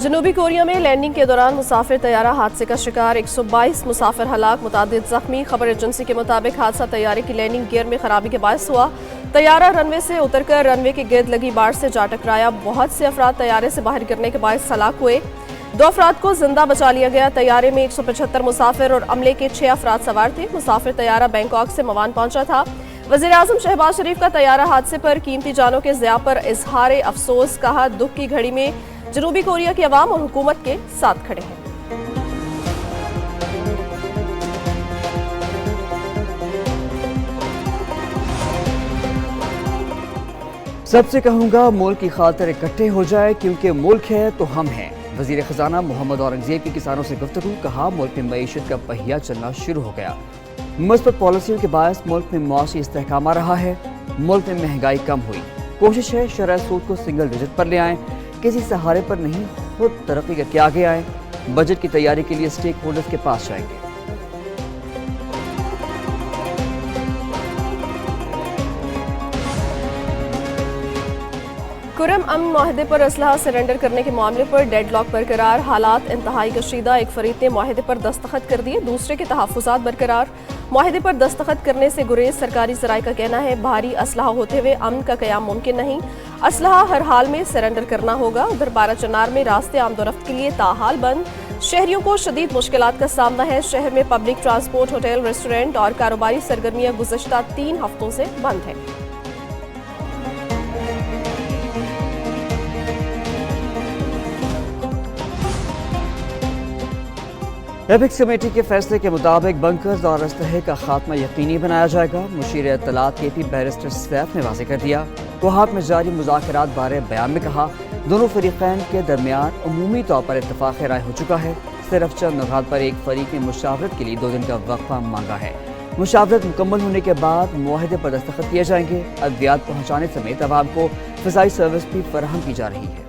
जनूबी कोरिया में लैंडिंग के दौरान मुसाफिर तैयारा हादसे का शिकार, 122 मुसाफिर हलाक, मुतादिद जख्मी। खबर एजेंसी के मुताबिक हादसा तैयारे की लैंडिंग गियर में खराबी के बायस हुआ। तैयारा रनवे से उतरकर रनवे के गिर्द लगी बाड़ से जा टकराया। बहुत से अफराद तैयारे से बाहर गिरने के बायस हलाक हुए। 2 अफराद को जिंदा बचा लिया गया। तैयारे में 175 मुसाफिर और अमले के 6 अफराद सवार थे। मुसाफिर तैयारा बैंकॉक से मवान पहुंचा था। वज़ीर-ए-आज़म शहबाज शरीफ का तैयारा हादसे पर कीमती जानों के ज़िया पर इजहार अफसोस, कहा दुख की घड़ी में जनूबी कोरिया के अवाम और हुकूमत के साथ खड़े हैं। सबसे कहूंगा मुल्क की खातिर इकट्ठे हो जाए, क्योंकि मुल्क है तो हम हैं। वज़ीर ख़जाना मोहम्मद औरंगज़ेब की किसानों से गुफ्तगू, कहा मुल्क में मईशत का पहिया चलना शुरू हो गया। मुस्बत पॉलिसियों के बायस मुल्क में मुआशी इस्तेहकाम आ रहा है। मुल्क में महंगाई कम हुई। कोशिश है शरह सूद को सिंगल डिजिट पर ले आएं। किसी सहारे पर नहीं, खुद तरक्की करके आगे आए। बजट की तैयारी के लिए स्टेक होल्डर्स के पास जाएंगे। कुरम अमन माहदे पर असलहा सरेंडर करने के मामले पर डेडलॉक बरकरार, हालात इंतहाई कशीदा। एक फरीद ने माहदे पर दस्तखत कर दिए, दूसरे के तहफ़्फ़ुज़ात बरकरार। माहदे पर दस्तखत करने से गुरेज। सरकारी ज़राए का कहना है भारी असलहा होते हुए अमन का क़याम मुमकिन नहीं, असलहा हर हाल में सरेंडर करना होगा। उधर बाराचनार में रास्ते आमदोरफ्त के लिए ताहाल बंद, शहरियों को शदीद मुश्किलात का सामना है। शहर में पब्लिक ट्रांसपोर्ट, होटल, रेस्टोरेंट और कारोबारी सरगर्मियाँ गुज़श्ता 3 हफ्तों से बंद हैं। एपिक्स कमेटी के फैसले के मुताबिक बंकर्स और अस्तहे का खात्मा यकीनी बनाया जाएगा। मुशीर इत्तलात के पी बैरिस्टर सैफ ने वाज़ेह कर दिया। कोहाट में जारी मुज़ाकरात बारे बयान में कहा दोनों फरीक़ैन के दरमियान अमूमी तौर पर इत्तफ़ाक़ राय हो चुका है। सिर्फ चंद नुकात पर एक फरीक ने मुशावरत के लिए 2 दिन का वक्फा मांगा है। मुशावरत मुकम्मल होने के बाद मुआहदे पर दस्तखत किए जाएंगे। अद्वियात पहुँचाने समेत अवाम को फ़िज़ाई सर्विस भी फराहम की जा रही है।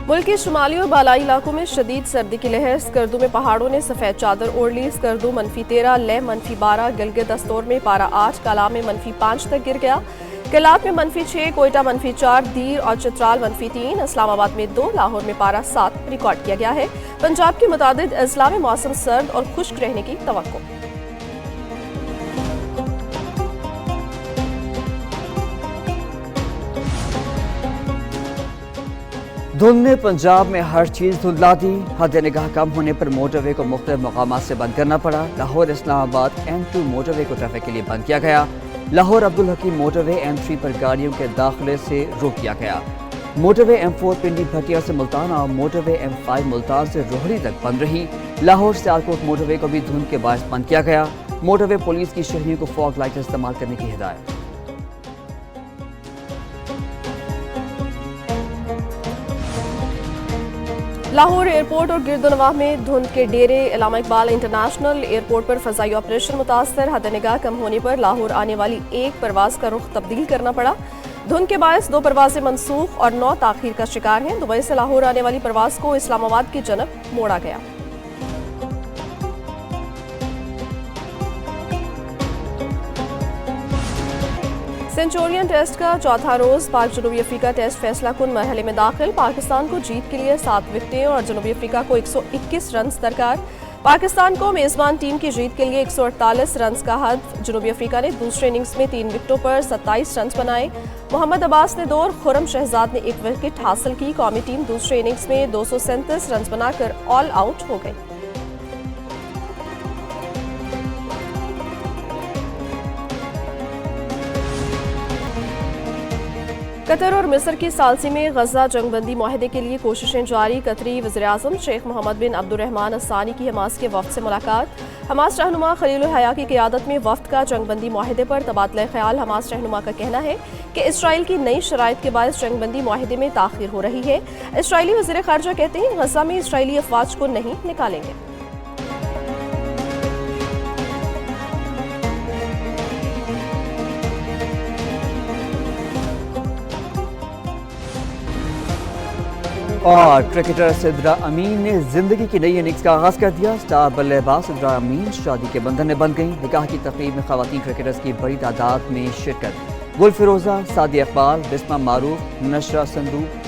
मुल्क के शुमाली और बालाई इलाकों में शदीद सर्दी की लहर। स्कर्दू में पहाड़ों ने सफ़ेद चादर ओढ़ ली। स्कर्दू -13, लेह -12, गिलगित दस्तौर में पारा 8, काला में -5 तक गिर गया। किलात में -6, कोयटा -4, दीर और चित्राल -3, इस्लामाबाद में 2, लाहौर में पारा 7 रिकॉर्ड किया गया है। पंजाब के मुतादिद अजला में मौसम सर्द और खुश्क रहने की तवक्को। धुंध ने पंजाब में हर चीज़ धुंधला दी। हद निगाह कम होने पर मोटरवे को मुख्तलिफ मकामात से बंद करना पड़ा। लाहौर इस्लामाबाद M2 मोटरवे को ट्रैफिक के लिए बंद किया गया। लाहौर अब्दुल हकीम मोटरवे M3 पर गाड़ियों के दाखिले से रोक दिया गया। मोटरवे M4 पिंडी भटिया से मुल्तान और मोटरवे M5 मुल्तान से रोहड़ी तक बंद रही। लाहौर सियालकोट मोटरवे को भी धुंध के बायस बंद किया गया। मोटरवे पुलिस की शहरियों को फॉग लाइट इस्तेमाल करने की हिदायत। लाहौर एयरपोर्ट और गिरदोनवाह में धुंध के डेरे। अल्लामा इकबाल इंटरनेशनल एयरपोर्ट पर फ़ज़ाई ऑपरेशन मुतासर। हद निगाह कम होने पर लाहौर आने वाली एक परवाज़ का रुख तब्दील करना पड़ा। धुंध के बायस 2 परवाज़ें मनसूख और 9 ताख़ीर का शिकार हैं। दुबई से लाहौर आने वाली परवाज़ को इस्लामाबाद की जनब मोड़ा गया। सेंचुरियन टेस्ट का चौथा रोज। पाक जनूबी अफ्रीका टेस्ट फैसला कुन मरहले में दाखिल। पाकिस्तान को जीत के लिए 7 विकेटें और जनूबी अफ्रीका को 121 रन दरकार। पाकिस्तान को मेज़बान टीम की जीत के लिए 148 रन का हदफ। जनूबी अफ्रीका ने दूसरे इनिंग्स में 3 विकेटों पर 27 रन बनाए। मोहम्मद अब्बास ने 2 और खुर्रम शहजाद ने 1 विकेट हासिल की। कौमी टीम दूसरे इनिंग्स में 237 रन बनाकर ऑल आउट हो गई। कतर और मिस्र की सालसी में गजा जंगबंदी मुआहदे के लिए कोशिशें जारी। कतरी वज़ीर-ए-आज़म शेख मोहम्मद बिन अब्दुर्रहमान अस्सानी की हमास के वफ़द से मुलाकात। हमास रहनुमा खलीलुल हया की क़यादत में वफ़द का जंगबंदी मुआहदे पर तबादला ख्याल। हमास रहनुमा का कहना है कि इसराइल की नई शराइत के बायस जंगबंदी मुआहदे में ताख़ीर हो रही है। इसराइली वज़ीर ख़ारजा कहते हैं गजा में इसराइली अफ़वाज को नहीं निकालेंगे। और क्रिकेटर सिद्रा अमीन ने जिंदगी की नई इनिंग्स का आगाज कर दिया। स्टार बल्लेबाज सिद्रा अमीन शादी के बंधन में बंध गई। निकाह की तकरीब में खवातीन क्रिकेटर्स की बड़ी तादाद में शिरकत। گل فیروزہ، سعدی اقبال، بسمہ معروف، نشرہ صندوق،